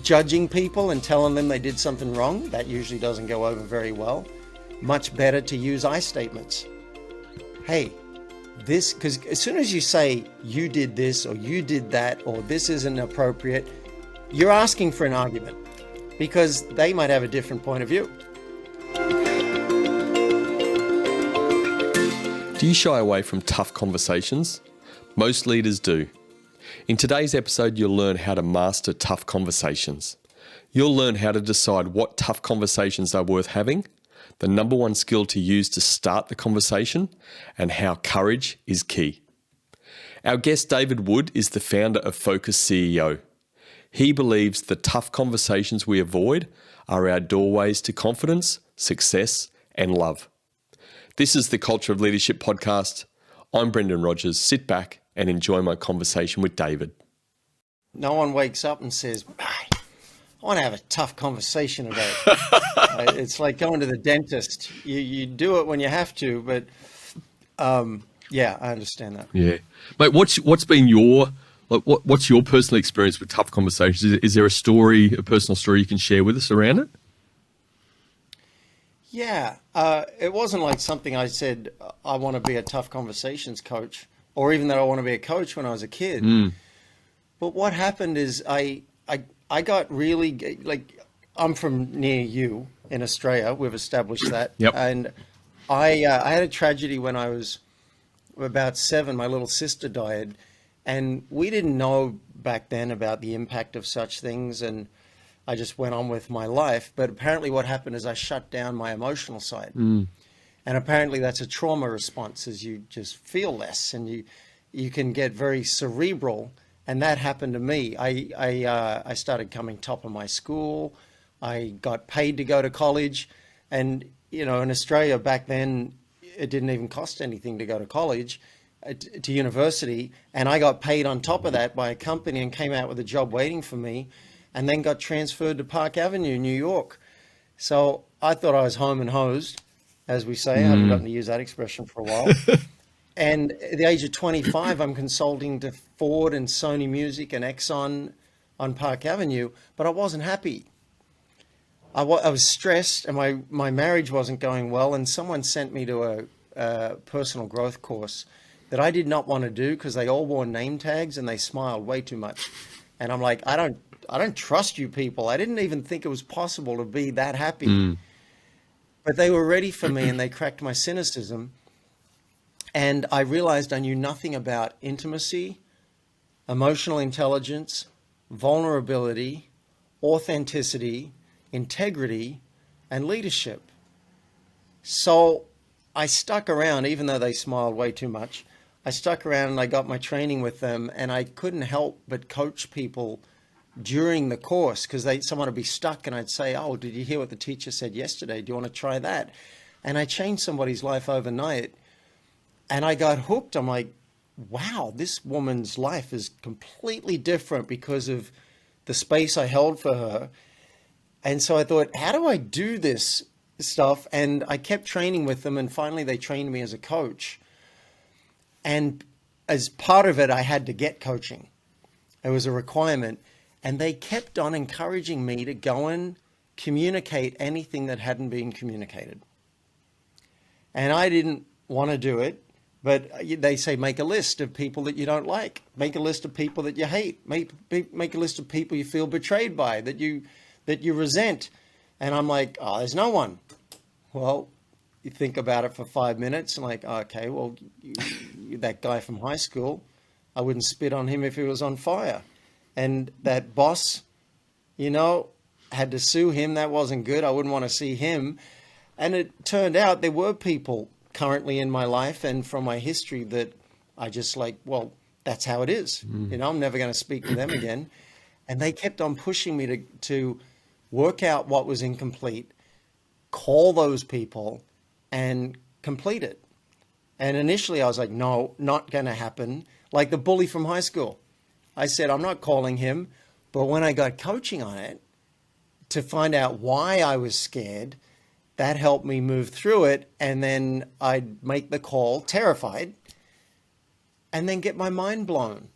judging people and telling them they did something wrong, that usually doesn't go over very well. Much better to use I statements. Hey, this, because as soon as you say you did this or you did that or this isn't appropriate, you're asking for an argument because they might have a different point of view. Do you shy away from tough conversations? Most leaders do. In today's episode, you'll learn how to master tough conversations. You'll learn how to decide what tough conversations are worth having, the number one skill to use to start the conversation, and how courage is key. Our guest David Wood is the founder of Focus CEO. He believes the tough conversations we avoid are our doorways to confidence, success, and love. This is the Culture of Leadership podcast. I'm Brendan Rogers. Sit back and enjoy my conversation with David. No one wakes up and says, I want to have a tough conversation today. It's like going to the dentist. You do it when you have to, but yeah, I understand that. Yeah. Mate, what's been your personal experience with tough conversations? Is there a personal story you can share with us around it? Yeah, it wasn't like something I said, I want to be a tough conversations coach, or even that I want to be a coach when I was a kid. But what happened is I got really, like, I'm from near you in Australia. We've established that. Yep. And I had a tragedy when I was about 7. My little sister died. And we didn't know back then about the impact of such things. And I just went on with my life. But apparently what happened is I shut down my emotional side. And apparently that's a trauma response, is you just feel less and you can get very cerebral. And that happened to me. I started coming top of my school. I got paid to go to college. And, you know, in Australia back then, it didn't even cost anything to go to college, to university. And I got paid on top of that by a company and came out with a job waiting for me, and then got transferred to Park Avenue, New York. So I thought I was home and hosed, as we say. I haven't gotten to use that expression for a while. And at the age of 25, I'm consulting to Ford and Sony Music and Exxon on Park Avenue, but I wasn't happy. I was stressed, and my marriage wasn't going well, and someone sent me to a personal growth course that I did not want to do because they all wore name tags and they smiled way too much. And I'm like, I don't trust you people. I didn't even think it was possible to be that happy. But they were ready for me, and they cracked my cynicism. And I realized I knew nothing about intimacy, emotional intelligence, vulnerability, authenticity, integrity, and leadership. So I stuck around, even though they smiled way too much. I stuck around and I got my training with them, and I couldn't help but coach people during the course, because someone would be stuck and I'd say, oh, did you hear what the teacher said yesterday? Do you want to try that? And I changed somebody's life overnight. And I got hooked. I'm like, wow, this woman's life is completely different because of the space I held for her. And so I thought, how do I do this stuff? And I kept training with them. And finally, they trained me as a coach. And as part of it, I had to get coaching. It was a requirement. And they kept on encouraging me to go and communicate anything that hadn't been communicated. And I didn't want to do it. But they say, make a list of people that you don't like. Make a list of people that you hate. Make a list of people you feel betrayed by, that you resent. And I'm like, oh, there's no one. Well, you think about it for 5 minutes and like, okay, well, that guy from high school, I wouldn't spit on him if he was on fire. And that boss, you know, had to sue him. That wasn't good. I wouldn't want to see him. And it turned out there were people currently in my life and from my history that I just like, well, that's how it is. You know, I'm never going to speak to them again. And they kept on pushing me to work out what was incomplete, call those people and complete it. And initially I was like, no, not going to happen. Like the bully from high school. I said, I'm not calling him. But when I got coaching on it to find out why I was scared, that helped me move through it. And then I'd make the call, terrified, and then get my mind blown.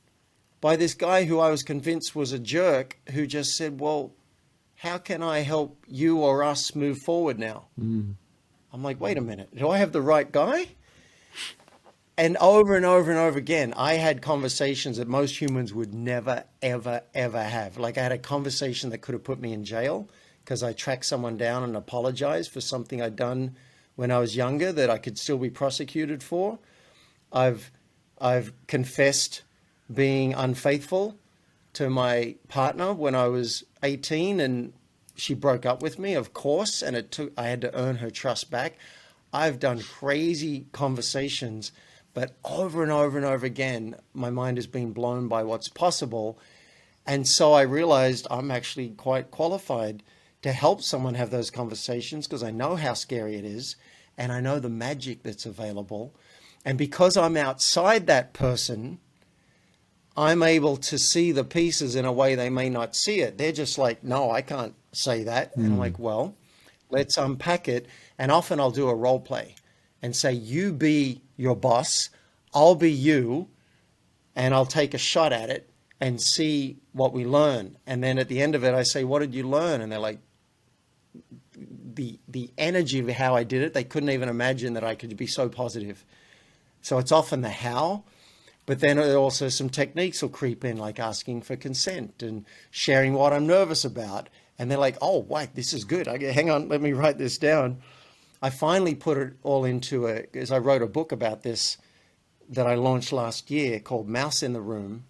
by this guy who I was convinced was a jerk, who just said, well, how can I help you or us move forward now? I'm like, wait a minute, do I have the right guy? And over and over and over again, I had conversations that most humans would never, ever, ever have. Like I had a conversation that could have put me in jail because I tracked someone down and apologized for something I'd done when I was younger that I could still be prosecuted for. I've confessed being unfaithful to my partner when I was 18 and she broke up with me, of course, and I had to earn her trust back. I've done crazy conversations, but over and over and over again, my mind has been blown by what's possible. And so I realized I'm actually quite qualified to help someone have those conversations because I know how scary it is and I know the magic that's available. And because I'm outside that person, I'm able to see the pieces in a way they may not see it. They're just like, no, I can't say that. And I'm like, well, let's unpack it. And often I'll do a role play and say, you be your boss, I'll be you, and I'll take a shot at it and see what we learn. And then at the end of it, I say, what did you learn? And they're like, the energy of how I did it, they couldn't even imagine that I could be so positive. So it's often the how, but then also some techniques will creep in, like asking for consent and sharing what I'm nervous about. And they're like, oh, wait, this is good. Hang on, let me write this down. I finally put it all into because I wrote a book about this that I launched last year called Mouse in the Room,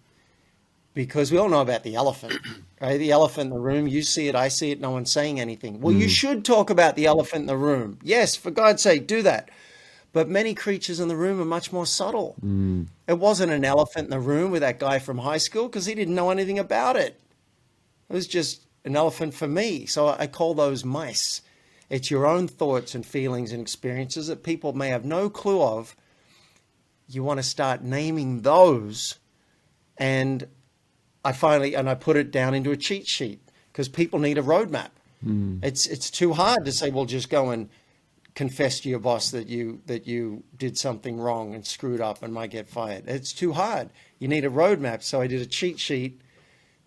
because we all know about the elephant, right? The elephant in the room, you see it, I see it, no one's saying anything. Well, you should talk about the elephant in the room. Yes, for God's sake, do that. But many creatures in the room are much more subtle. It wasn't an elephant in the room with that guy from high school because he didn't know anything about it. It was just an elephant for me. So I call those mice. It's your own thoughts and feelings and experiences that people may have no clue of. You want to start naming those. And I put it down into a cheat sheet because people need a roadmap. It's too hard to say, well, just go and confess to your boss that you did something wrong and screwed up and might get fired. It's too hard. You need a roadmap. So I did a cheat sheet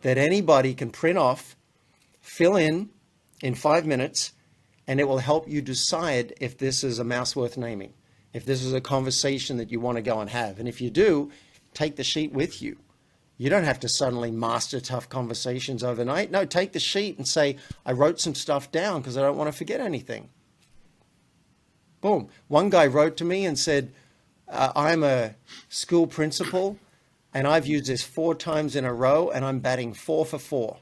that anybody can print off, fill in 5 minutes, and it will help you decide if this is a mouse worth naming, if this is a conversation that you want to go and have. And if you do, take the sheet with you. You don't have to suddenly master tough conversations overnight. No, take the sheet and say, I wrote some stuff down because I don't want to forget anything. Boom. One guy wrote to me and said, I'm a school principal and I've used this 4 times in a row and I'm batting 4 for 4.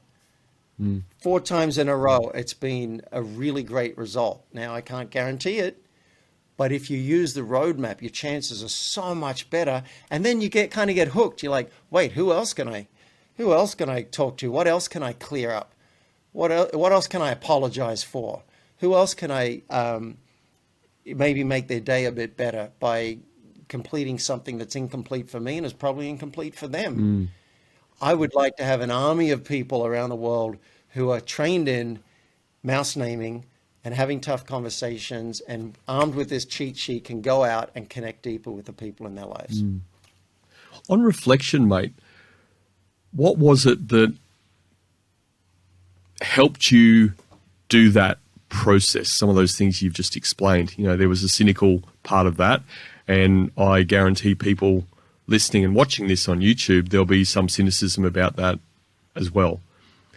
4 times in a row. It's been a really great result. Now, I can't guarantee it, but if you use the roadmap, your chances are so much better. And then you get hooked. You're like, wait, who else can I talk to? What else can I clear up? What else can I apologize for? Who else can I maybe make their day a bit better by completing something that's incomplete for me and is probably incomplete for them? I would like to have an army of people around the world who are trained in mouse naming and having tough conversations and armed with this cheat sheet can go out and connect deeper with the people in their lives. On reflection, mate, what was it that helped you do that process? Some of those things you've just explained. You know, there was a cynical part of that, and I guarantee people listening and watching this on YouTube, there'll be some cynicism about that as well.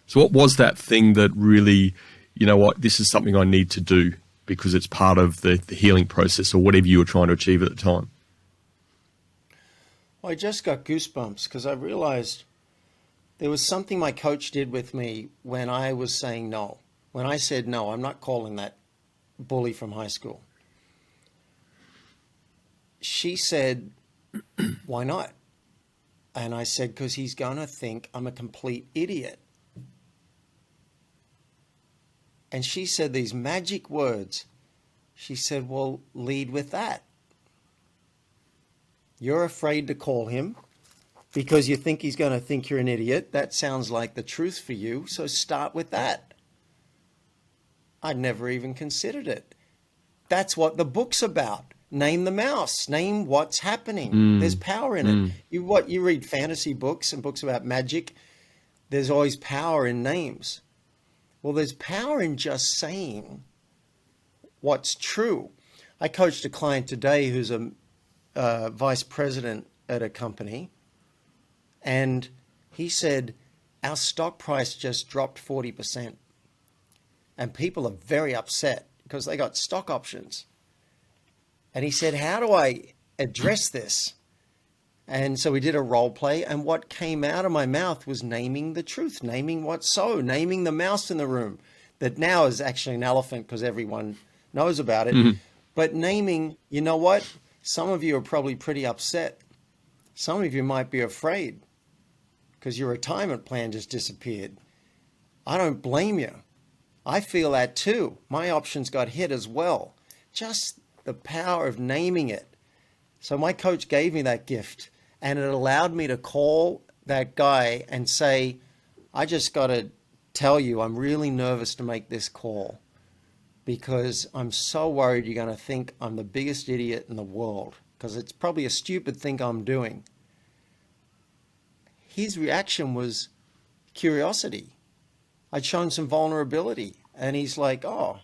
So what was that thing that really, you know what, this is something I need to do because it's part of the healing process or whatever you were trying to achieve at the time? Well, I just got goosebumps because I realized there was something my coach did with me when I was saying no. When I said, no, I'm not calling that bully from high school. She said, why not? And I said, because he's going to think I'm a complete idiot. And she said these magic words. She said, well, lead with that. You're afraid to call him because you think he's going to think you're an idiot. That sounds like the truth for you. So start with that. I'd never even considered it. That's what the book's about. name the mouse, name what's happening. There's power in it. You read fantasy books and books about magic, there's always power in names. Well, there's power in just saying what's true. I coached a client today who's a vice president at a company, and he said, our stock price just dropped 40%. And people are very upset because they got stock options. And he said, how do I address this? And so we did a role play, and what came out of my mouth was naming the truth, naming what's so, naming the mouse in the room that now is actually an elephant because everyone knows about it. But naming, you know what? Some of you are probably pretty upset. Some of you might be afraid because your retirement plan just disappeared. I don't blame you. I feel that too. My options got hit as well. Just the power of naming it. So my coach gave me that gift, and it allowed me to call that guy and say, I just got to tell you, I'm really nervous to make this call because I'm so worried you're going to think I'm the biggest idiot in the world because it's probably a stupid thing I'm doing. His reaction was curiosity. I'd shown some vulnerability, and he's like, oh,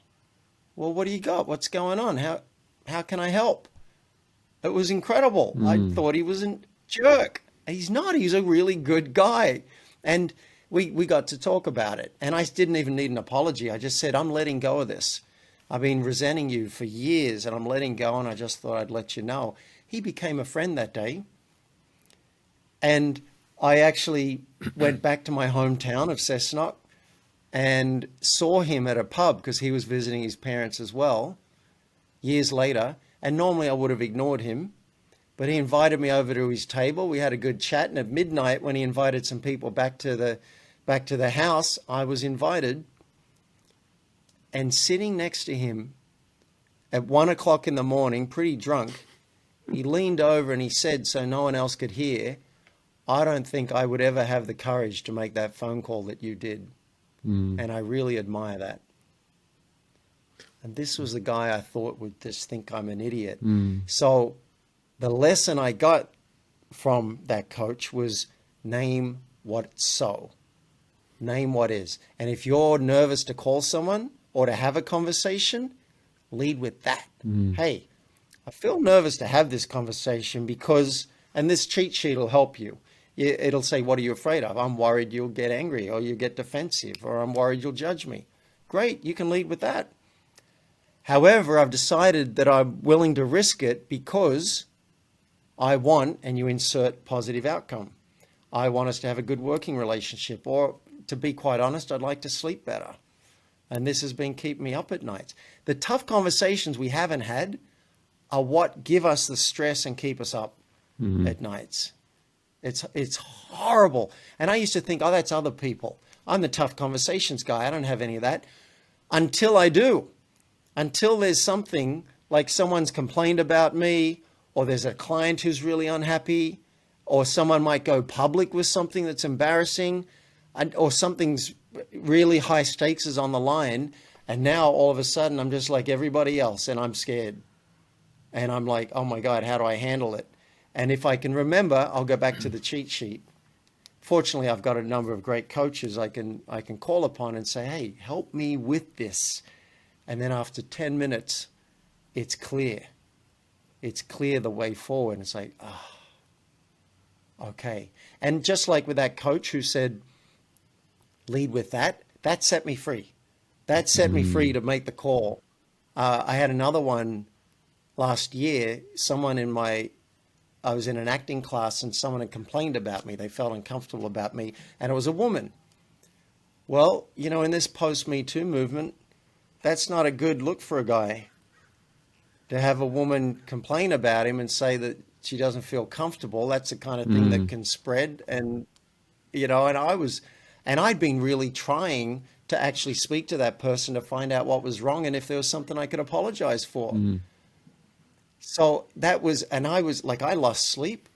well, what do you got? What's going on? How can I help? It was incredible. I thought he was a jerk. He's not. He's a really good guy. And we got to talk about it. And I didn't even need an apology. I just said, I'm letting go of this. I've been resenting you for years, and I'm letting go, and I just thought I'd let you know. He became a friend that day. And I actually went back to my hometown of Cessnock and saw him at a pub because he was visiting his parents as well years later. And normally I would have ignored him, but he invited me over to his table. We had a good chat, and at midnight when he invited some people back to the house, I was invited, and sitting next to him at 1 o'clock in the morning, pretty drunk, he leaned over and he said, so no one else could hear, I don't think I would ever have the courage to make that phone call that you did. And I really admire that. And this was the guy I thought would just think I'm an idiot. So the lesson I got from that coach was name what's so. Name what is. And if you're nervous to call someone or to have a conversation, lead with that. Hey, I feel nervous to have this conversation because, and this cheat sheet will help you. It'll say, what are you afraid of? I'm worried you'll get angry or you get defensive, or I'm worried you'll judge me. Great, you can lead with that. However, I've decided that I'm willing to risk it because I want, and you insert positive outcome. I want us to have a good working relationship, or to be quite honest, I'd like to sleep better. And this has been keeping me up at night. The tough conversations we haven't had are what give us the stress and keep us up at nights. It's horrible. And I used to think, oh, that's other people. I'm the tough conversations guy. I don't have any of that. Until I do. Until there's something like someone's complained about me, or there's a client who's really unhappy, or someone might go public with something that's embarrassing, or something's really high stakes is on the line. And now all of a sudden I'm just like everybody else, and I'm scared. And I'm like, oh my God, how do I handle it? And if I can remember, I'll go back to the cheat sheet. Fortunately, I've got a number of great coaches I can call upon and say, hey, help me with this. And then after 10 minutes, it's clear. It's clear the way forward. It's like, okay. And just like with that coach who said, lead with that, that set me free. That set me free to make the call. I had another one last year. I was in an acting class and someone had complained about me. They felt uncomfortable about me, and it was a woman. Well, you know, in this post-Me Too movement, that's not a good look for a guy, to have a woman complain about him and say that she doesn't feel comfortable. That's the kind of thing that can spread. And, you know, and I'd been really trying to actually speak to that person to find out what was wrong and if there was something I could apologize for. So that was, and I was like, I lost sleep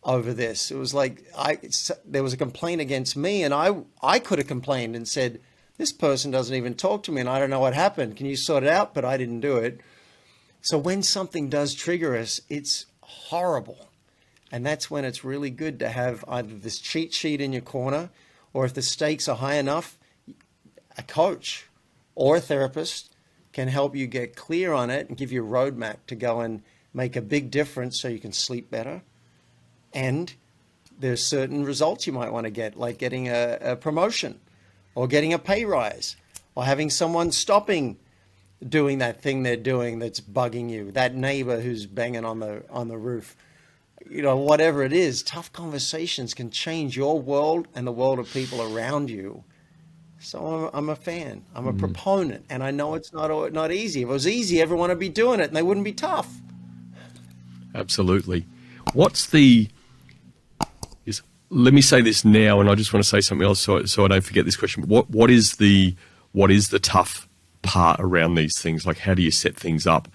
over this. It was like, there was a complaint against me, and I could have complained and said, this person doesn't even talk to me and I don't know what happened. Can you sort it out? But I didn't do it. So when something does trigger us, it's horrible. And that's when it's really good to have either this cheat sheet in your corner, or if the stakes are high enough, a coach or a therapist can help you get clear on it and give you a roadmap to go and make a big difference so you can sleep better. And there's certain results you might want to get, like getting a promotion or getting a pay rise or having someone stopping doing that thing they're doing that's bugging you, that neighbor who's banging on the roof. You know, whatever it is, tough conversations can change your world and the world of people around you. So I'm a fan. I'm a proponent, and I know it's not easy. If it was easy, everyone would be doing it, and they wouldn't be tough. Absolutely. What's the is let me say this now, and I just want to say something else so I don't forget this question. What is the tough part around these things? Like, how do you set things up?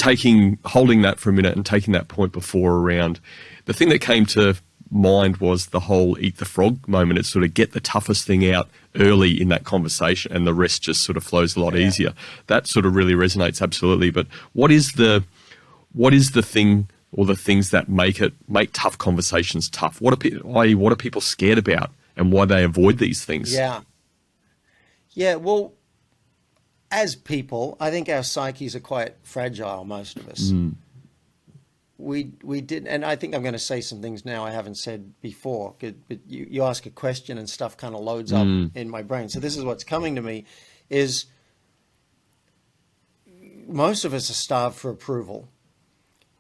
Holding that for a minute and taking that point before around, the thing that came to mind was the whole eat the frog moment. It's sort of get the toughest thing out early in that conversation and the rest just sort of flows a lot easier. That sort of really resonates, absolutely. But what is the thing or the things that make tough conversations tough? What are people scared about and why they avoid these things? Yeah, well, as people, I think our psyches are quite fragile, most of us. We did, and I think I'm going to say some things now I haven't said before, but you ask a question and stuff kind of loads up in my brain. So this is what's coming to me is most of us are starved for approval,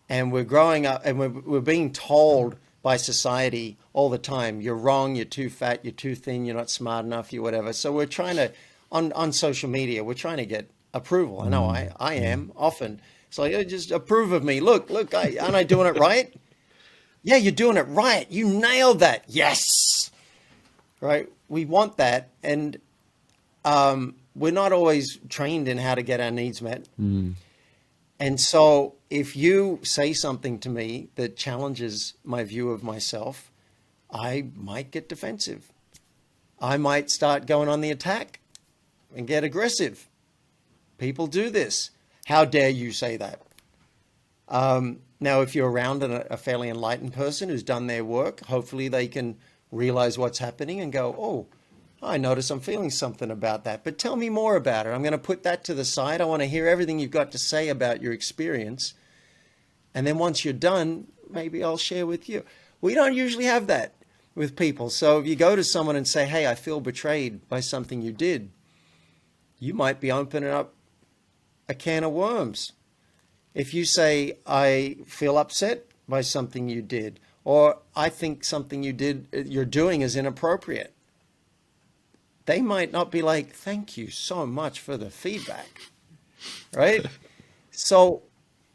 and we're growing up and we're being told by society all the time, you're wrong, you're too fat, you're too thin, you're not smart enough, you're whatever. So we're trying to, on social media, we're trying to get approval. I know I am often. It's like, oh, just approve of me. Look, aren't I doing it right? Yeah, you're doing it right. You nailed that. Yes. Right? We want that. And we're not always trained in how to get our needs met. And so if you say something to me that challenges my view of myself, I might get defensive. I might start going on the attack and get aggressive. People do this. How dare you say that? Now, if you're around a fairly enlightened person who's done their work, hopefully they can realize what's happening and go, oh, I notice I'm feeling something about that, but tell me more about it. I'm going to put that to the side. I want to hear everything you've got to say about your experience. And then once you're done, maybe I'll share with you. We don't usually have that with people. So if you go to someone and say, hey, I feel betrayed by something you did, you might be opening up a can of worms. If you say, I feel upset by something you did, or I think something you're doing is inappropriate, they might not be like, thank you so much for the feedback, right? So,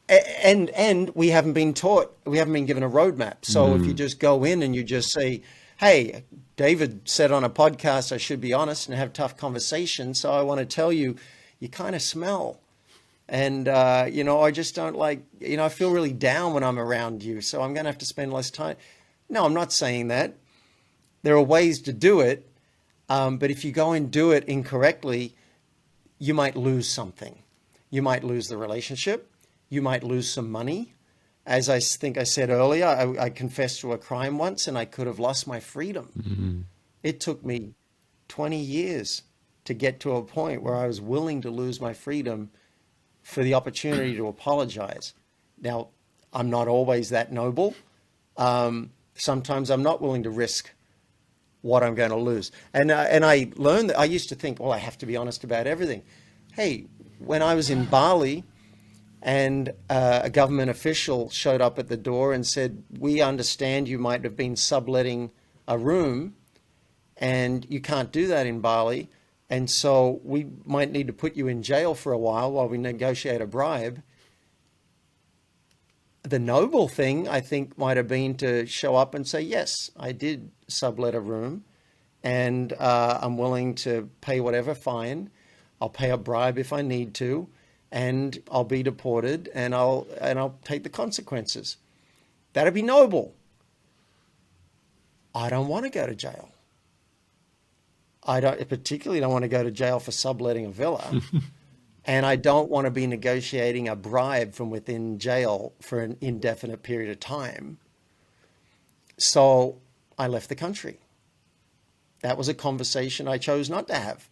and we haven't been taught, we haven't been given a roadmap. So if you just go in and you just say, hey, David said on a podcast, I should be honest and have tough conversations. So I want to tell you, you kind of smell. And, I just don't like, I feel really down when I'm around you. So I'm going to have to spend less time. No, I'm not saying that. There are ways to do it. But if you go and do it incorrectly, you might lose something. You might lose the relationship. You might lose some money. As I think I said earlier, I confessed to a crime once and I could have lost my freedom. It took me 20 years to get to a point where I was willing to lose my freedom for the opportunity to apologize. Now, I'm not always that noble. Sometimes I'm not willing to risk what I'm going to lose. And I learned that I used to think, well, I have to be honest about everything. Hey, when I was in Bali and a government official showed up at the door and said, we understand you might have been subletting a room and you can't do that in Bali. And so we might need to put you in jail for a while we negotiate a bribe. The noble thing, I think, might have been to show up and say, yes, I did sublet a room and I'm willing to pay whatever fine. I'll pay a bribe if I need to, and I'll be deported and I'll take the consequences. That'd be noble. I don't want to go to jail. I particularly don't want to go to jail for subletting a villa. And I don't want to be negotiating a bribe from within jail for an indefinite period of time. So I left the country. That was a conversation I chose not to have.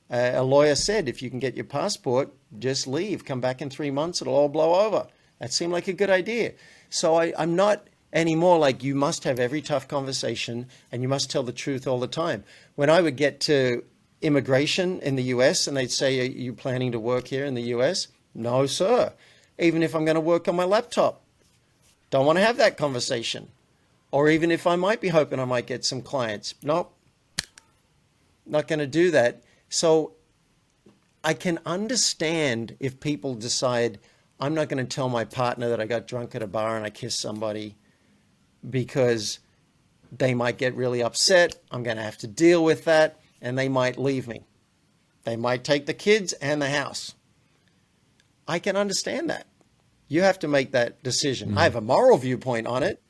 A lawyer said, if you can get your passport, just leave. Come back in 3 months, it'll all blow over. That seemed like a good idea. So I'm not anymore like you must have every tough conversation and you must tell the truth all the time. When I would get to immigration in the US and they'd say, are you planning to work here in the US? No, sir. Even if I'm going to work on my laptop. Don't want to have that conversation. Or even if I might be hoping I might get some clients. Nope. Not going to do that. So I can understand if people decide, I'm not going to tell my partner that I got drunk at a bar and I kissed somebody, because they might get really upset. I'm going to have to deal with that, and they might leave me. They might take the kids and the house. I can understand that. You have to make that decision. I have a moral viewpoint on it,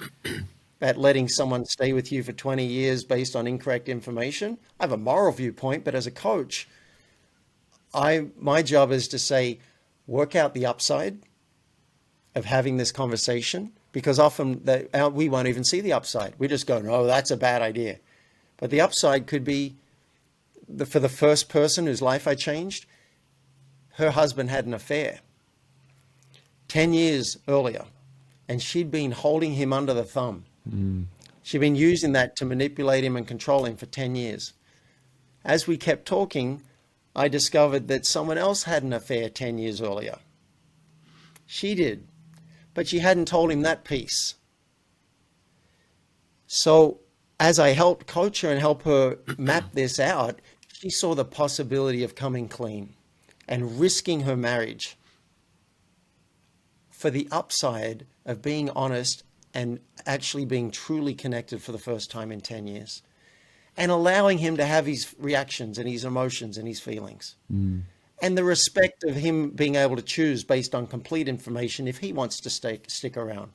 that letting someone stay with you for 20 years based on incorrect information. I have a moral viewpoint, but as a coach, my job is to say, work out the upside of having this conversation, because often we won't even see the upside. We just go, no, that's a bad idea. But the upside could be, for the first person whose life I changed, her husband had an affair 10 years earlier, and she'd been holding him under the thumb. She'd been using that to manipulate him and control him for 10 years. As we kept talking, I discovered that someone else had an affair 10 years earlier. She did, but she hadn't told him that piece. So as I helped coach her and help her map this out, she saw the possibility of coming clean and risking her marriage for the upside of being honest and actually being truly connected for the first time in 10 years, and allowing him to have his reactions and his emotions and his feelings. And the respect of him being able to choose based on complete information if he wants to stick around.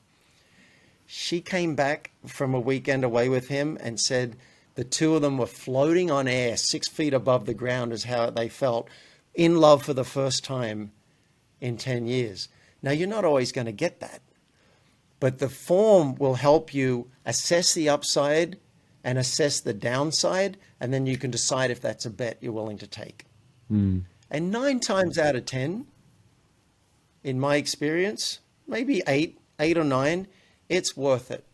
She came back from a weekend away with him and said the two of them were floating on air 6 feet above the ground is how they felt, in love for the first time in 10 years. Now, you're not always going to get that, but the form will help you assess the upside and assess the downside, and then you can decide if that's a bet you're willing to take. And 9 times out of 10, in my experience, maybe 8 or 9, it's worth it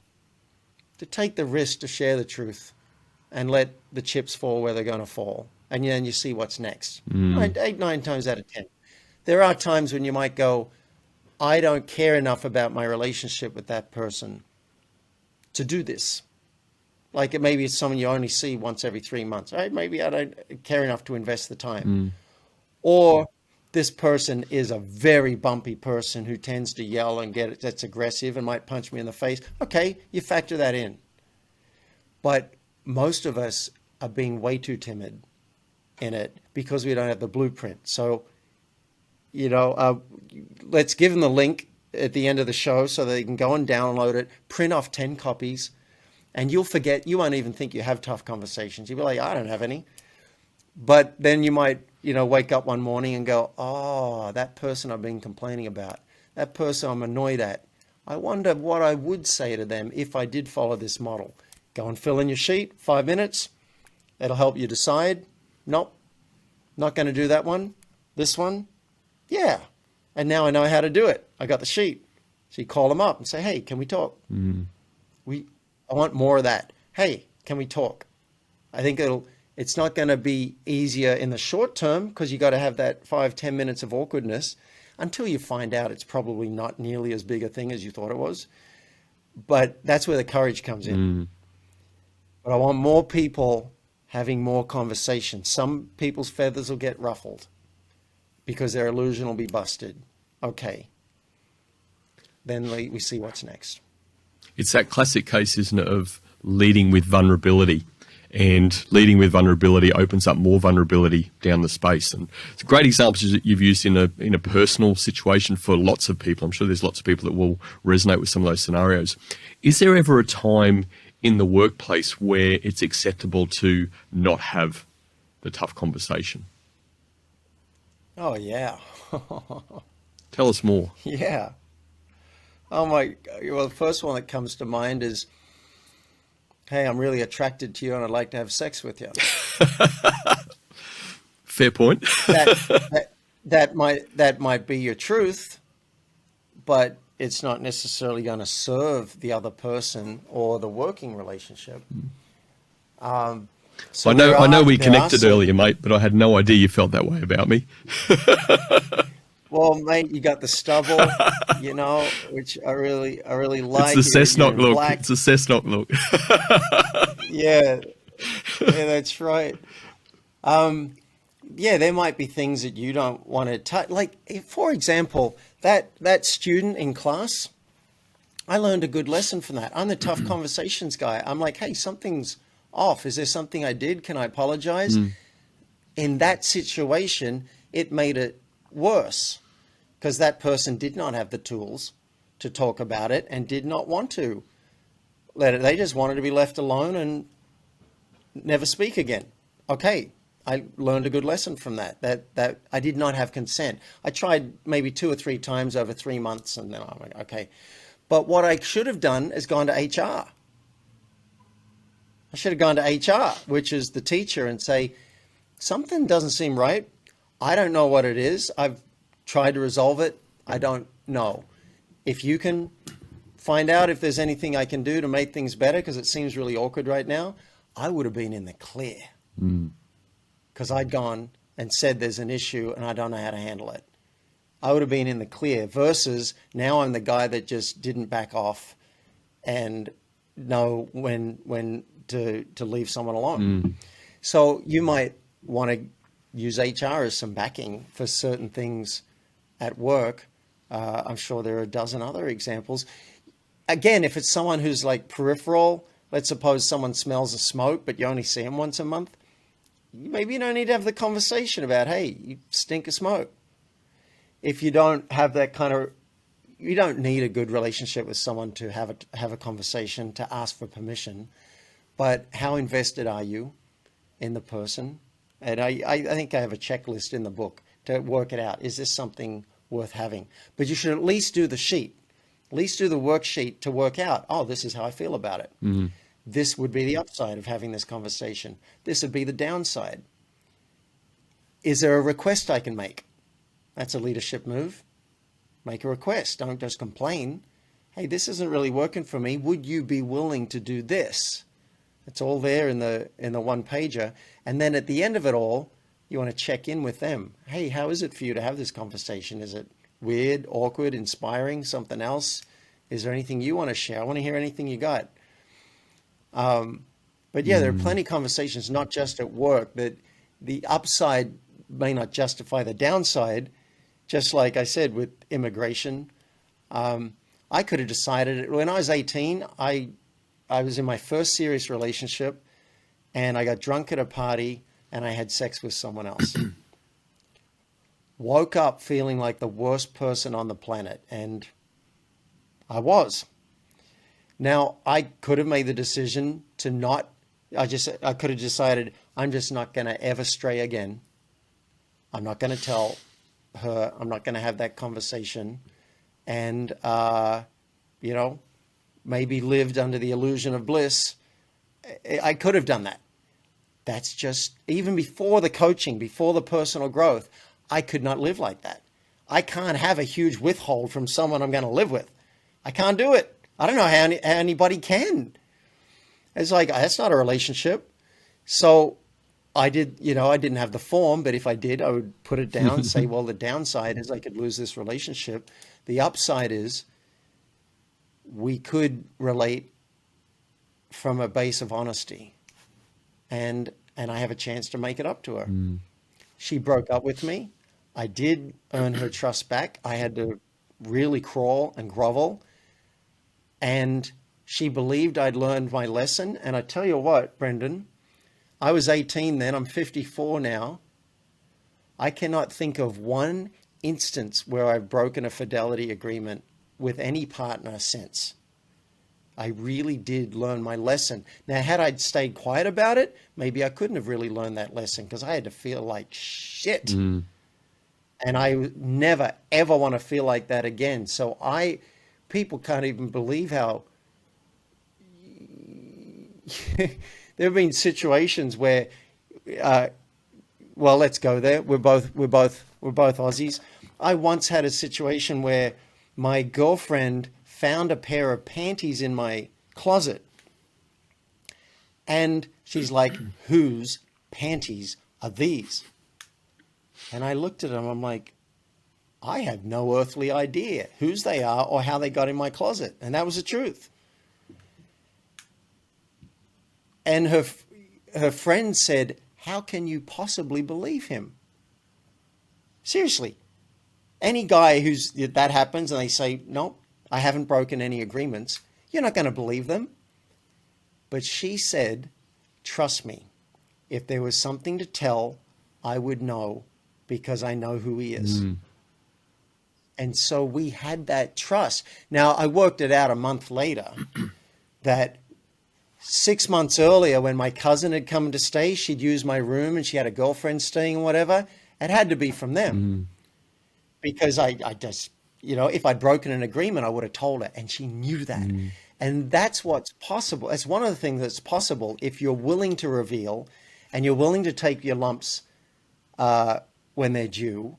to take the risk to share the truth and let the chips fall where they're going to fall. And then you see what's next. 8, 9 times out of 10. There are times when you might go, I don't care enough about my relationship with that person to do this. Like maybe it's someone you only see once every 3 months. Right? Maybe I don't care enough to invest the time. Or this person is a very bumpy person who tends to yell and that's aggressive and might punch me in the face. Okay, you factor that in. But most of us are being way too timid in it because we don't have the blueprint. So, let's give them the link at the end of the show so they can go and download it, print off 10 copies, and you'll forget, you won't even think you have tough conversations. You'll be like, I don't have any. But then you might, wake up one morning and go, oh, that person I've been complaining about, that person I'm annoyed at, I wonder what I would say to them if I did follow this model. Go and fill in your sheet, 5 minutes. That'll help you decide. Nope, not going to do that one. This one, yeah. And now I know how to do it. I got the sheet. So you call them up and say, hey, can we talk? I want more of that. Hey, can we talk? I think it's not going to be easier in the short term because you got to have that 5-10 minutes of awkwardness until you find out it's probably not nearly as big a thing as you thought it was. But that's where the courage comes in. But I want more people having more conversations. Some people's feathers will get ruffled because their illusion will be busted. Okay. Then we see what's next. It's that classic case, isn't it, of leading with vulnerability. And leading with vulnerability opens up more vulnerability down the space. And it's a great example that you've used in a personal situation for lots of people. I'm sure there's lots of people that will resonate with some of those scenarios. Is there ever a time in the workplace where it's acceptable to not have the tough conversation? Oh, yeah. Tell us more. Yeah. Oh my, well, the first one that comes to mind is, hey, I'm really attracted to you and I'd like to have sex with you. Fair point. That that might be your truth, but it's not necessarily going to serve the other person or the working relationship. I So know there I know are we there are connected some. earlier, mate, but I had no idea you felt that way about me. Well, mate, you got the stubble, which I really It's like. the You're Cessnock in look. black. It's the Cessnock look. Yeah, yeah, that's right. Um, yeah, there might be things that you don't want to touch. Like, for example, that student in class, I learned a good lesson from that. I'm the tough conversations guy. I'm like, hey, something's off. Is there something I did? Can I apologize? In that situation, it made it worse because that person did not have the tools to talk about it and did not want to let it. They just wanted to be left alone and never speak again. Okay, I learned a good lesson from that. That I did not have consent. I tried maybe 2 or 3 times over 3 months, and then I'm like, okay. But what I should have done is gone to HR. I should have gone to HR, which is the teacher, and say, something doesn't seem right. I don't know what it is. I've tried to resolve it. I don't know. If you can find out if there's anything I can do to make things better, because it seems really awkward right now, I would have been in the clear because I'd gone and said there's an issue and I don't know how to handle it. I would have been in the clear versus now I'm the guy that just didn't back off and know when to leave someone alone. So you might want to use HR as some backing for certain things at work. I'm sure there are a dozen other examples. Again, if it's someone who's like peripheral, let's suppose someone smells a smoke, but you only see them once a month, maybe you don't need to have the conversation about, hey, you stink of smoke. If you don't have that kind of, you don't need a good relationship with someone to have a conversation, to ask for permission. But how invested are you in the person? And I think I have a checklist in the book to work it out. Is this something worth having? But you should at least do the sheet, at least do the worksheet to work out, oh, this is how I feel about it. This would be the upside of having this conversation. This would be the downside. Is there a request I can make? That's a leadership move. Make a request. Don't just complain. Hey, this isn't really working for me. Would you be willing to do this? It's all there in the one pager. And then at the end of it all, you want to check in with them. Hey, how is it for you to have this conversation? Is it weird, awkward, inspiring, something else? Is there anything you want to share? I want to hear anything you got. But yeah, there are plenty of conversations, not just at work, that the upside may not justify the downside. Just like I said with immigration, I could have decided when I was 18, I was in my first serious relationship and I got drunk at a party and I had sex with someone else. Woke up feeling like the worst person on the planet, and I was. Now, I could have made the decision to not, I could have decided I'm just not going to ever stray again. I'm not going to tell her, I'm not going to have that conversation. And, maybe lived under the illusion of bliss. I could have done that. That's just, even before the coaching, before the personal growth, I could not live like that. I can't have a huge withhold from someone I'm going to live with. I can't do it. I don't know how anybody can. It's like, that's not a relationship. So I didn't have the form, but if I did, I would put it down and say, well, the downside is I could lose this relationship. The upside is we could relate from a base of honesty, and I have a chance to make it up to her. She broke up with me. I did earn her trust back. I had to really crawl and grovel, and she believed I'd learned my lesson. And I tell you what, Brendan, I was 18 then. I'm 54 now. I cannot think of one instance where I've broken a fidelity agreement with any partner since. I really did learn my lesson. Now, had I stayed quiet about it, maybe I couldn't have really learned that lesson because I had to feel like shit. And I never, ever want to feel like that again. So people can't even believe how there have been situations where, uh, well, let's go there. We're both Aussies. I once had a situation where my girlfriend found a pair of panties in my closet, and she's like, "Whose panties are these?" And I looked at them. I'm like, I have no earthly idea whose they are or how they got in my closet. And that was the truth. And her friend said, "How can you possibly believe him?" Seriously. Any guy that happens and they say, "Nope, I haven't broken any agreements," you're not going to believe them. But she said, "Trust me, if there was something to tell, I would know because I know who he is." And so we had that trust. Now, I worked it out a month later that 6 months earlier, when my cousin had come to stay, she'd used my room and she had a girlfriend staying or whatever. It had to be from them because I just, if I'd broken an agreement, I would have told her. And she knew that. And that's what's possible. That's one of the things that's possible if you're willing to reveal and you're willing to take your lumps when they're due.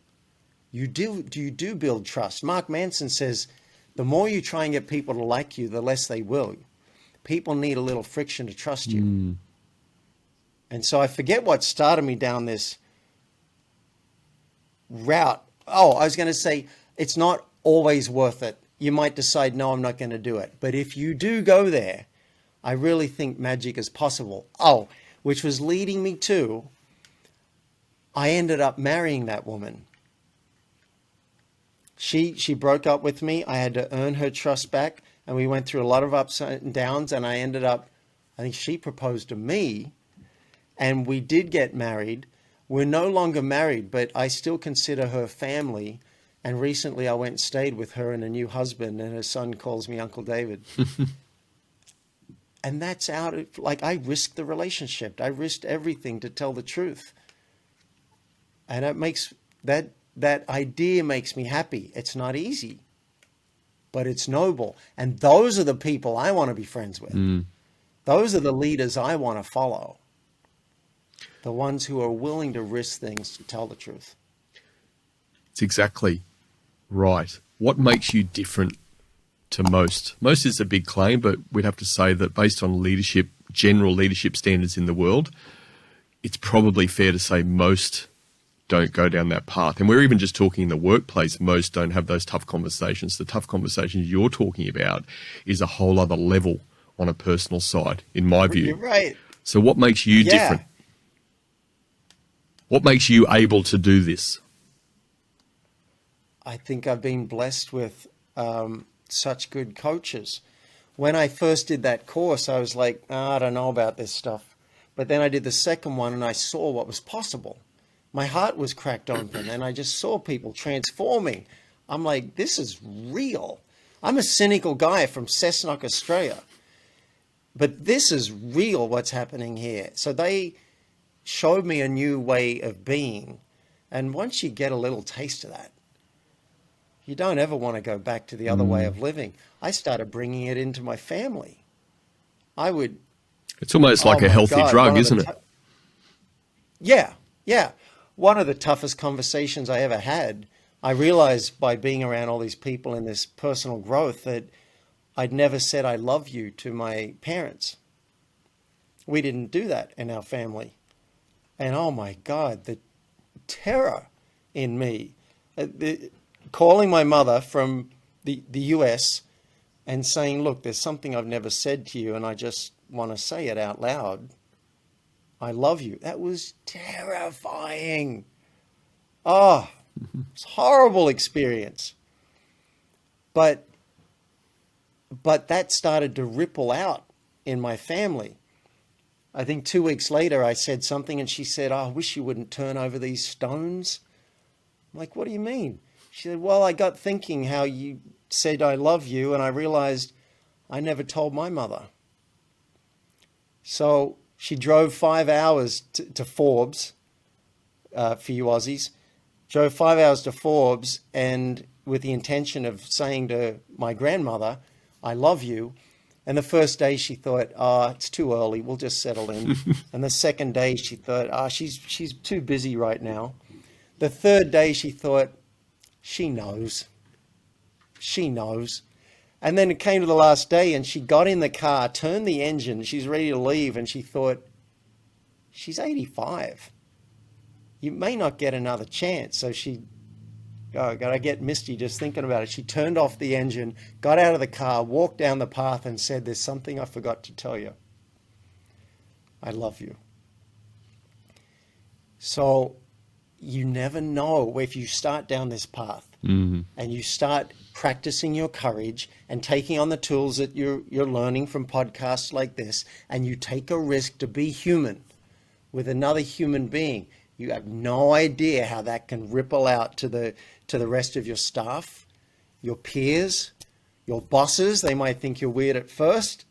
You do build trust. Mark Manson says, the more you try and get people to like you, the less they will. People need a little friction to trust you. And so I forget what started me down this route. Oh, I was going to say, it's not always worth it. You might decide, no, I'm not going to do it. But if you do go there, I really think magic is possible. Oh, which was leading me to, I ended up marrying that woman. She broke up with me. I had to earn her trust back. And we went through a lot of ups and downs. And I think she proposed to me. And we did get married. We're no longer married, but I still consider her family. And recently I went and stayed with her and a new husband. And her son calls me Uncle David. And that's like I risked the relationship. I risked everything to tell the truth. And it makes that idea makes me happy. It's not easy, but it's noble. And those are the people I want to be friends with. Those are the leaders I want to follow. The ones who are willing to risk things to tell the truth. It's exactly right. What makes you different to most? Most is a big claim, but we'd have to say that based on general leadership standards in the world, it's probably fair to say most don't go down that path. And we're even just talking in the workplace, most don't have those tough conversations. The tough conversations you're talking about is a whole other level on a personal side, in my view. You're right. So what makes you different? What makes you able to do this? I think I've been blessed with such good coaches. When I first did that course, I was like, I don't know about this stuff. But then I did the second one and I saw what was possible. My heart was cracked open and I just saw people transforming. I'm like, this is real. I'm a cynical guy from Cessnock, Australia. But this is real what's happening here. So they showed me a new way of being. And once you get a little taste of that, you don't ever want to go back to the other way of living. I started bringing it into my family. It's almost like a healthy drug, isn't it? Yeah. One of the toughest conversations I ever had, I realized by being around all these people in this personal growth that I'd never said I love you to my parents. We didn't do that in our family. And oh my God, the terror in me. Calling my mother from the US and saying, look, there's something I've never said to you and I just want to say it out loud. I love you. That was terrifying. Oh, it's a horrible experience. But that started to ripple out in my family. I think 2 weeks later, I said something and she said, I wish you wouldn't turn over these stones. I'm like, what do you mean? She said, well, I got thinking how you said I love you and I realized I never told my mother. So she drove 5 hours to Forbes, for you Aussies, drove 5 hours to Forbes, and with the intention of saying to my grandmother, I love you. And the first day she thought, it's too early, we'll just settle in. And the second day she thought, she's too busy right now. The third day she thought, she knows. She knows. And then it came to the last day and she got in the car, turned the engine, she's ready to leave, and she thought, she's 85. You may not get another chance. So oh God, I get misty just thinking about it. She turned off the engine, got out of the car, walked down the path and said, there's something I forgot to tell you. I love you. So you never know if you start down this path and you start practicing your courage and taking on the tools that you're learning from podcasts like this, and you take a risk to be human with another human being. You have no idea how that can ripple out to the rest of your staff, your peers, your bosses. They might think you're weird at first,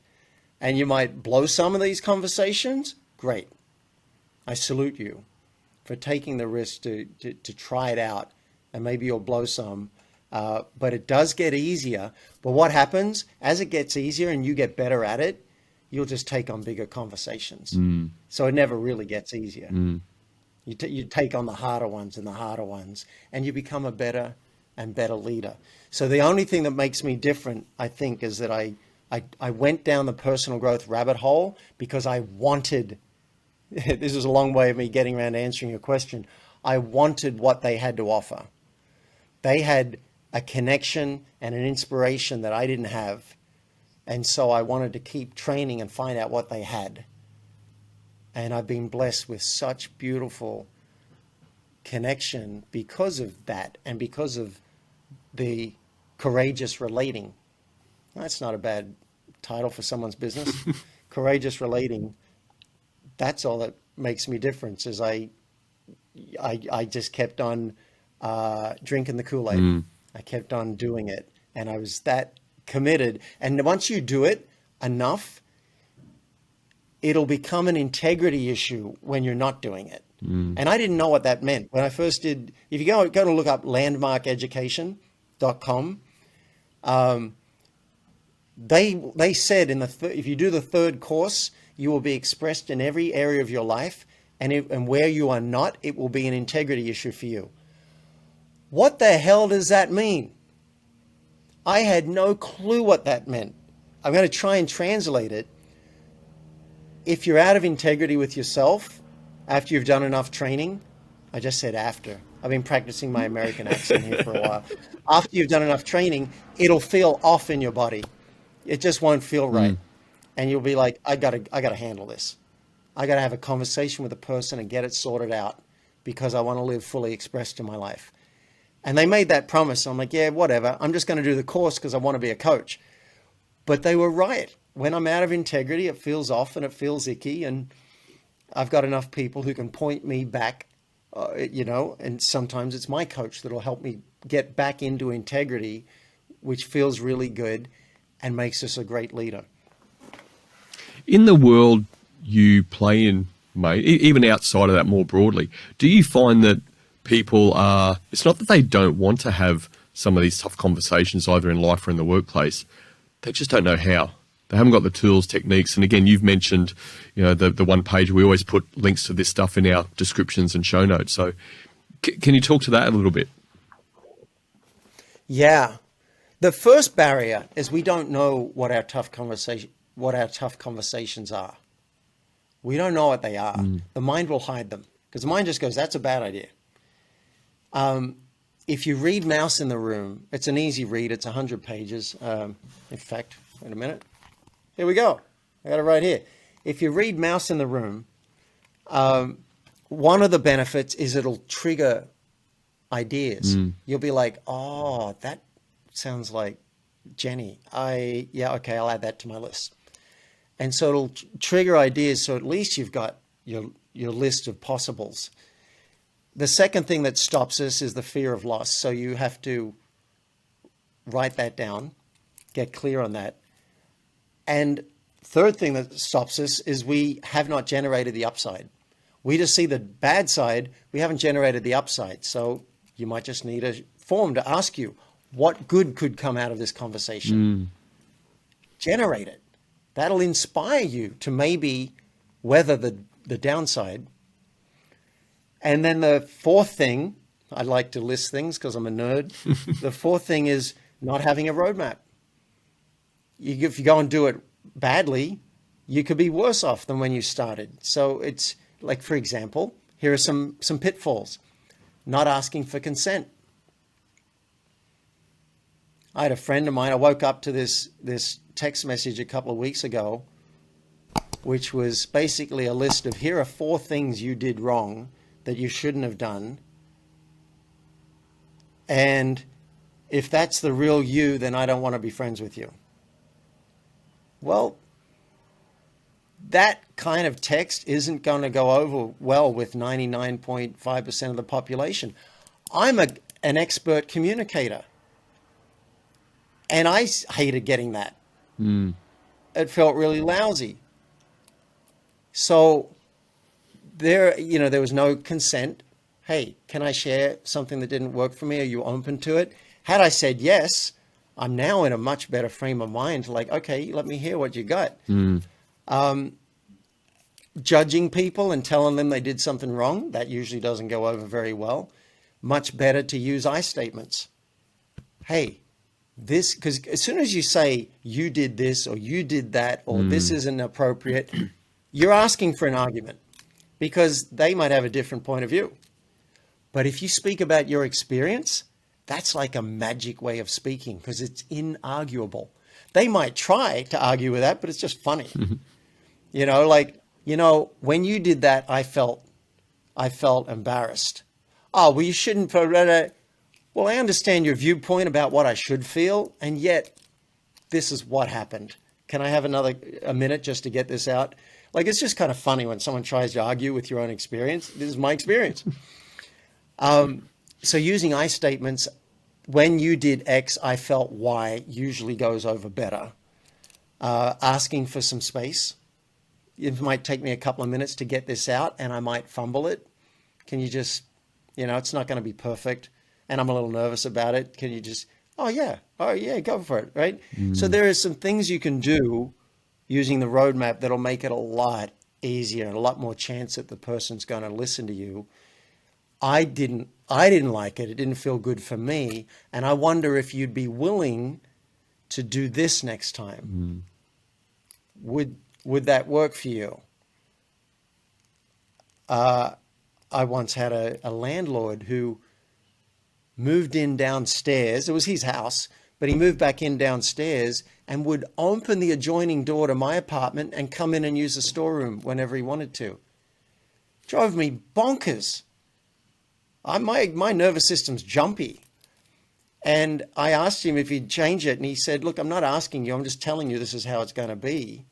and you might blow some of these conversations. Great. I salute you for taking the risk to try it out, and maybe you'll blow some. But it does get easier. But what happens as it gets easier and you get better at it, you'll just take on bigger conversations. So it never really gets easier. You take on the harder ones and the harder ones, and you become a better and better leader. So the only thing that makes me different, I think, is that I went down the personal growth rabbit hole because I wanted, this is a long way of me getting around to answering your question. I wanted what they had to offer. They had a connection and an inspiration that I didn't have. And so I wanted to keep training and find out what they had. And I've been blessed with such beautiful connection because of that and because of the courageous relating. That's not a bad title for someone's business. Courageous relating. That's all that makes me difference is I just kept on drinking the Kool-Aid. I kept on doing it. And I was that committed. And once you do it enough, it'll become an integrity issue when you're not doing it. And I didn't know what that meant. When I first did, if you go to look up landmarkeducation.com, they said if you do the third course, you will be expressed in every area of your life, and where you are not, it will be an integrity issue for you. What the hell does that mean? I had no clue what that meant. I'm going to try and translate it. If you're out of integrity with yourself after you've done enough training, I just said after. I've been practicing my American accent here for a while. After you've done enough training, it'll feel off in your body. It just won't feel right. And you'll be like, I gotta handle this. I gotta have a conversation with a person and get it sorted out because I want to live fully expressed in my life. And they made that promise. I'm like, yeah, whatever. I'm just going to do the course because I want to be a coach. But they were right. When I'm out of integrity, it feels off and it feels icky. And I've got enough people who can point me back, and sometimes it's my coach that'll help me get back into integrity, which feels really good and makes us a great leader. In the world you play in, mate, even outside of that more broadly, do you find that people it's not that they don't want to have some of these tough conversations either in life or in the workplace, they just don't know how. They haven't got the tools, techniques. And again, you've mentioned, the one page, we always put links to this stuff in our descriptions and show notes. So can you talk to that a little bit? Yeah. The first barrier is we don't know what our tough conversations are. We don't know what they are. The mind will hide them because the mind just goes, that's a bad idea. If you read Mouse in the Room, it's an easy read. It's 100 pages. In fact, wait a minute. Here we go. I got it right here. If you read Mouse in the Room, one of the benefits is it'll trigger ideas. You'll be like, oh, that sounds like Jenny. Okay, I'll add that to my list. And so it'll trigger ideas. So at least you've got your list of possibles. The second thing that stops us is the fear of loss. So you have to write that down, get clear on that. And third thing that stops us is we have not generated the upside. We just see the bad side. We haven't generated the upside. So You might just need a form to ask you, what good could come out of this conversation? Generate it. That'll inspire you to maybe weather the downside. And then the fourth thing, I like to list things because I'm a nerd. The fourth thing is not having a roadmap. If you go and do it badly, you could be worse off than when you started. So it's like, for example, here are some pitfalls. Not asking for consent. I had a friend of mine, I woke up to this text message a couple of weeks ago, which was basically a list of, here are 4 things you did wrong that you shouldn't have done. And if that's the real you, then I don't want to be friends with you. Well, that kind of text isn't going to go over well with 99.5% of the population. I'm an expert communicator. And I hated getting that. It felt really lousy. So there was no consent. Hey, can I share something that didn't work for me? Are you open to it? Had I said yes, I'm now in a much better frame of mind. Like, okay, let me hear what you got. Judging people and telling them they did something wrong, that usually doesn't go over very well. Much better to use I statements. Hey, this, because as soon as you say you did this or you did that or this isn't appropriate, you're asking for an argument because they might have a different point of view. But if you speak about your experience, that's like a magic way of speaking because it's inarguable. They might try to argue with that, but it's just funny. When you did that, I felt embarrassed. Oh, well, you shouldn't. Well, I understand your viewpoint about what I should feel, and yet this is what happened. Can I have a minute just to get this out? Like, it's just kind of funny when someone tries to argue with your own experience. This is my experience. So using I statements, when you did X, I felt Y usually goes over better. Asking for some space. It might take me a couple of minutes to get this out, and I might fumble it. Can you just, it's not going to be perfect. And I'm a little nervous about it. Can you just, oh yeah, go for it, right? So there are some things you can do using the roadmap that'll make it a lot easier and a lot more chance that the person's going to listen to you. I didn't like it. It didn't feel good for me. And I wonder if you'd be willing to do this next time. Would that work for you? I once had a landlord who moved in downstairs. It was his house, but he moved back in downstairs and would open the adjoining door to my apartment and come in and use the storeroom whenever he wanted to. Drove me bonkers. My nervous system's jumpy. And I asked him if he'd change it, and he said, look, I'm not asking you, I'm just telling you this is how it's going to be.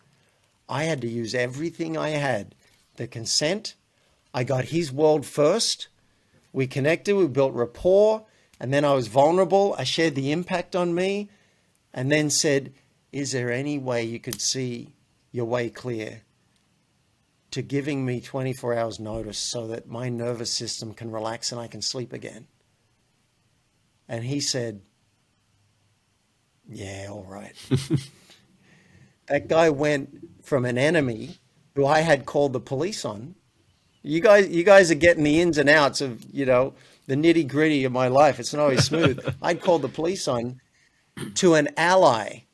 I had to use everything I had. The consent, I got his world first. We connected, we built rapport, and then I was vulnerable. I shared the impact on me, and then said, is there any way you could see your way clear to giving me 24 hours notice so that my nervous system can relax and I can sleep again? And he said, yeah, all right. That guy went from an enemy who I had called the police on. You guys are getting the ins and outs of, the nitty gritty of my life. It's not always smooth. I'd called the police on to an ally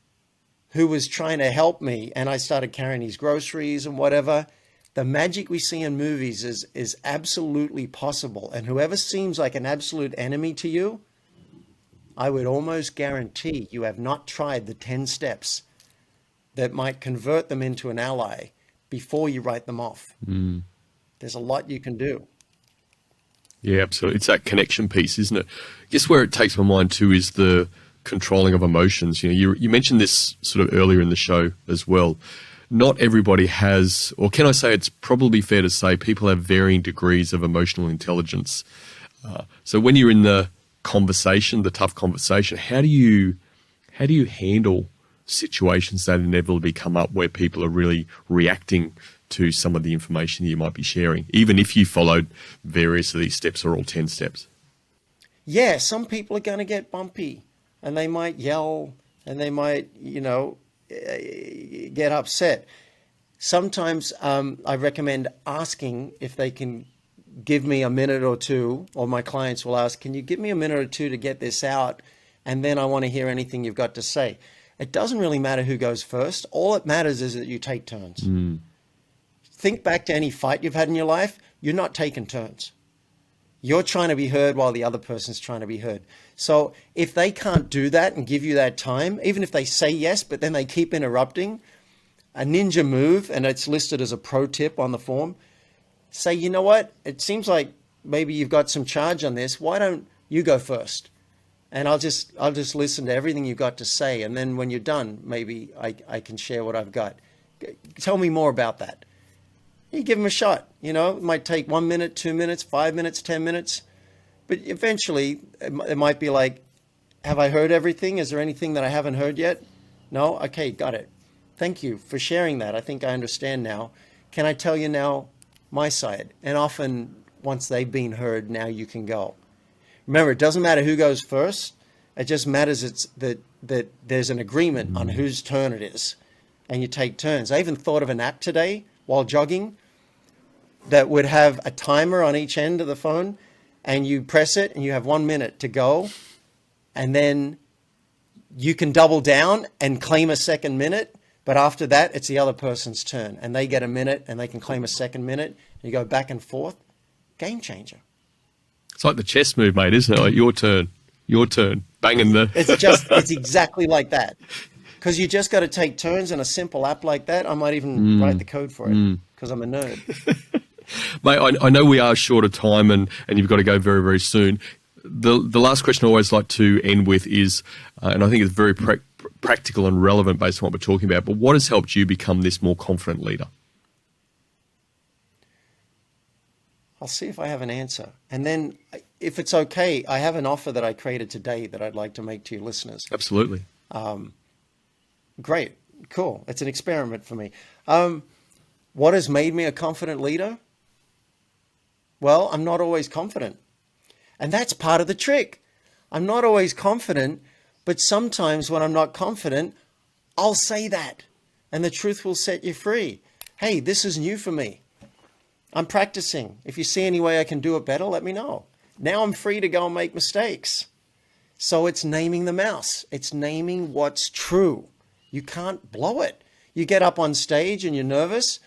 who was trying to help me. And I started carrying his groceries and whatever. The magic we see in movies is absolutely possible. And whoever seems like an absolute enemy to you, I would almost guarantee you have not tried the 10 steps that might convert them into an ally before you write them off. There's a lot you can do. Yeah, absolutely. It's that connection piece, isn't it? I guess where it takes my mind too is the controlling of emotions. You mentioned this sort of earlier in the show as well. Not everybody has, or can I say it's probably fair to say people have varying degrees of emotional intelligence. So when you're in the conversation, the tough conversation, how do you handle situations that inevitably come up where people are really reacting to some of the information you might be sharing, even if you followed various of these steps or all 10 steps? Yeah, some people are going to get bumpy and they might yell and they might, get upset. Sometimes I recommend asking if they can give me a minute or two, or my clients will ask, can you give me a minute or two to get this out? And then I want to hear anything you've got to say. It doesn't really matter who goes first. All it matters is that you take turns. Think back to any fight you've had in your life. You're not taking turns. You're trying to be heard while the other person's trying to be heard. So if they can't do that and give you that time, even if they say yes, but then they keep interrupting, a ninja move, and it's listed as a pro tip on the form, say, you know what? It seems like maybe you've got some charge on this. Why don't you go first? And I'll just listen to everything you've got to say. And then when you're done, maybe I can share what I've got. Tell me more about that. You give them a shot. It might take 1 minute, 2 minutes, 5 minutes, 10 minutes. But eventually it might be like, have I heard everything? Is there anything that I haven't heard yet? No? Okay, got it. Thank you for sharing that. I think I understand now. Can I tell you now my side? And often once they've been heard, now you can go. Remember, it doesn't matter who goes first. It just matters that there's an agreement on whose turn it is. And you take turns. I even thought of an app today while jogging that would have a timer on each end of the phone, and you press it and you have 1 minute to go. And then you can double down and claim a second minute. But after that, it's the other person's turn, and they get a minute and they can claim a second minute. You go back and forth. Game changer. It's like the chess move, mate, isn't it? Like your turn, banging the... It's exactly like that. Because you just got to take turns in a simple app like that. I might even write the code for it because I'm a nerd. Mate, I know we are short of time and you've got to go very, very soon. The last question I always like to end with is, and I think it's very practical and relevant based on what we're talking about, but what has helped you become this more confident leader? I'll see if I have an answer. And then if it's okay, I have an offer that I created today that I'd like to make to your listeners. Absolutely. Great. Cool. It's an experiment for me. What has made me a confident leader? Well, I'm not always confident. And that's part of the trick. I'm not always confident, but sometimes when I'm not confident, I'll say that. And the truth will set you free. Hey, this is new for me. I'm practicing. If you see any way I can do it better, let me know. Now I'm free to go and make mistakes. So it's naming the mouse. It's naming what's true. You can't blow it. You get up on stage and you're nervous.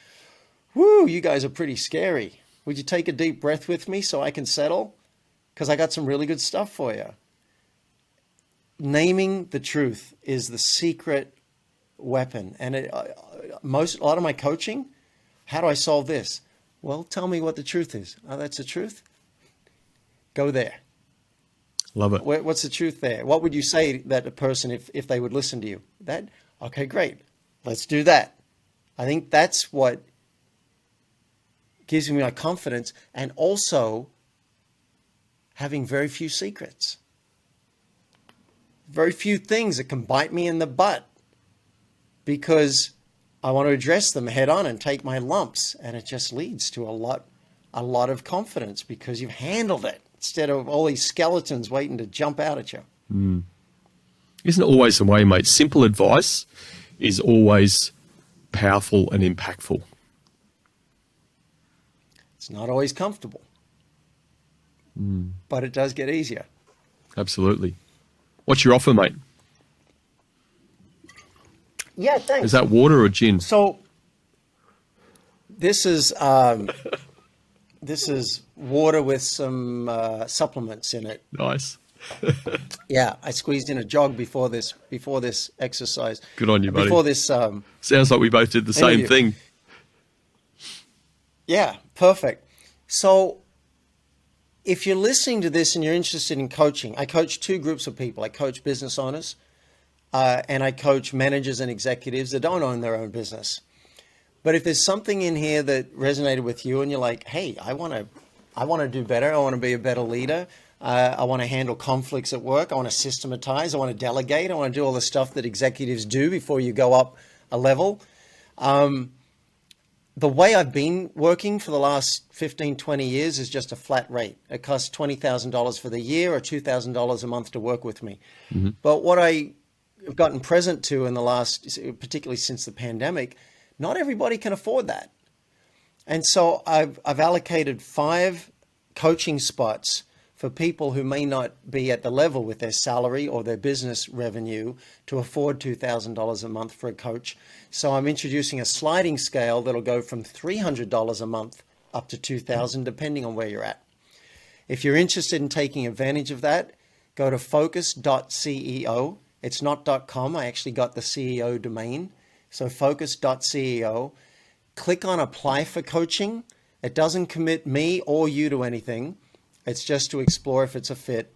Woo, you guys are pretty scary. Would you take a deep breath with me so I can settle? Because I got some really good stuff for you. Naming the truth is the secret weapon. And a lot of my coaching, how do I solve this? Well, tell me what the truth is. Oh, that's the truth? Go there. Love it. What's the truth there? What would you say that a person, if they would listen to you? That? Okay, great. Let's do that. I think that's what gives me my confidence, and also having very few secrets. Very few things that can bite me in the butt because I want to address them head on and take my lumps. And it just leads to a lot of confidence because you've handled it instead of all these skeletons waiting to jump out at you. Isn't it always the way, mate? Simple advice is always powerful and impactful. It's not always comfortable, but it does get easier. Absolutely. What's your offer, mate? Yeah, thanks. Is that water or gin? So this is water with some supplements in it. Nice. Yeah, I squeezed in a jog before this exercise. Good on you, buddy. Before this, sounds like we both did the same thing. Yeah, perfect. So if you're listening to this and you're interested in coaching, I coach two groups of people. I coach business owners and I coach managers and executives that don't own their own business. But if there's something in here that resonated with you and you're like, hey, I want to do better. I want to be a better leader. I want to handle conflicts at work. I want to systematize. I want to delegate. I want to do all the stuff that executives do before you go up a level. the way I've been working for the last 15, 20 years is just a flat rate. It costs $20,000 for the year or $2,000 a month to work with me. But what I have gotten present to in the last, particularly since the pandemic, not everybody can afford that. And so I've allocated 5 coaching spots for people who may not be at the level with their salary or their business revenue to afford $2,000 a month for a coach. So I'm introducing a sliding scale that'll go from $300 a month up to $2,000, depending on where you're at. If you're interested in taking advantage of that, go to focus.ceo. It's not .com. I actually got the CEO domain. So focus.ceo. Click on apply for coaching. It doesn't commit me or you to anything. It's just to explore if it's a fit.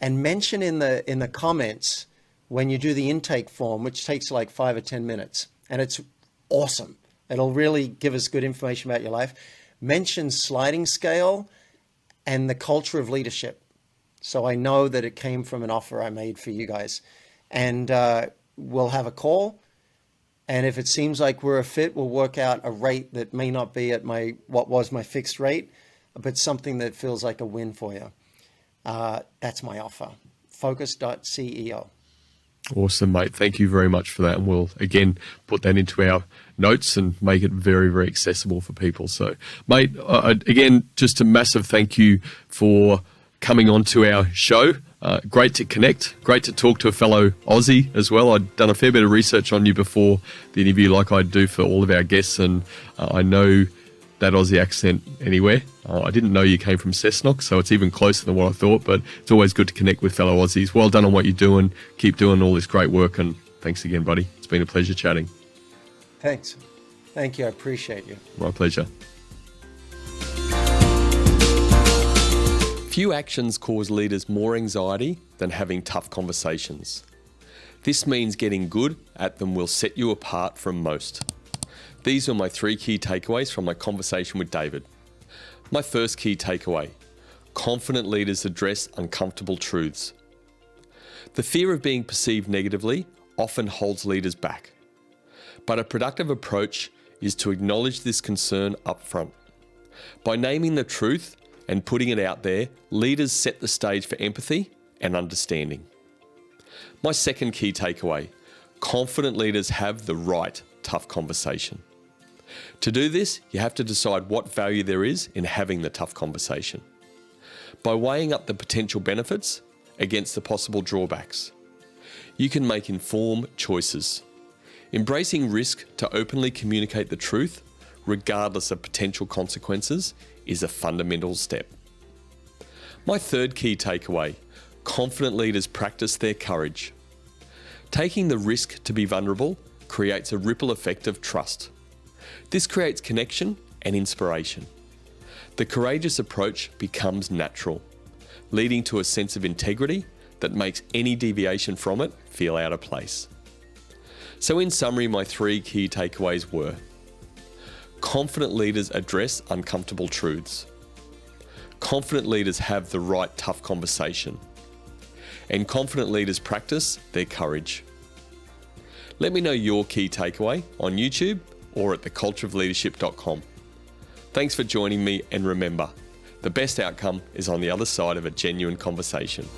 And mention in the comments when you do the intake form, which takes like 5 or 10 minutes. And it's awesome. It'll really give us good information about your life. Mention sliding scale and the culture of leadership. So I know that it came from an offer I made for you guys. And we'll have a call. And if it seems like we're a fit, we'll work out a rate that may not be at what was my fixed rate, but something that feels like a win for you. That's my offer. Focus.ceo. Awesome, mate. Thank you very much for that. And we'll, again, put that into our notes and make it very, very accessible for people. So, mate, again, just a massive thank you for coming on to our show. Great to connect. Great to talk to a fellow Aussie as well. I'd done a fair bit of research on you before the interview, like I do for all of our guests, and I know that Aussie accent anywhere. I didn't know you came from Cessnock, so it's even closer than what I thought, but it's always good to connect with fellow Aussies. Well done on what you're doing. Keep doing all this great work, and thanks again, buddy. It's been a pleasure chatting. Thanks. Thank you. I appreciate you. My pleasure. Few actions cause leaders more anxiety than having tough conversations. This means getting good at them will set you apart from most. These are my 3 key takeaways from my conversation with David. My first key takeaway: confident leaders address uncomfortable truths. The fear of being perceived negatively often holds leaders back, but a productive approach is to acknowledge this concern up front. By naming the truth and putting it out there, leaders set the stage for empathy and understanding. My second key takeaway: confident leaders have the right tough conversation. To do this, you have to decide what value there is in having the tough conversation. By weighing up the potential benefits against the possible drawbacks, you can make informed choices. Embracing risk to openly communicate the truth, regardless of potential consequences, is a fundamental step. My third key takeaway: confident leaders practice their courage. Taking the risk to be vulnerable creates a ripple effect of trust. This creates connection and inspiration. The courageous approach becomes natural, leading to a sense of integrity that makes any deviation from it feel out of place. So in summary, my 3 key takeaways were: confident leaders address uncomfortable truths. Confident leaders have the right tough conversation. And confident leaders practice their courage. Let me know your key takeaway on YouTube or at thecultureofleadership.com. Thanks for joining me, and remember, the best outcome is on the other side of a genuine conversation.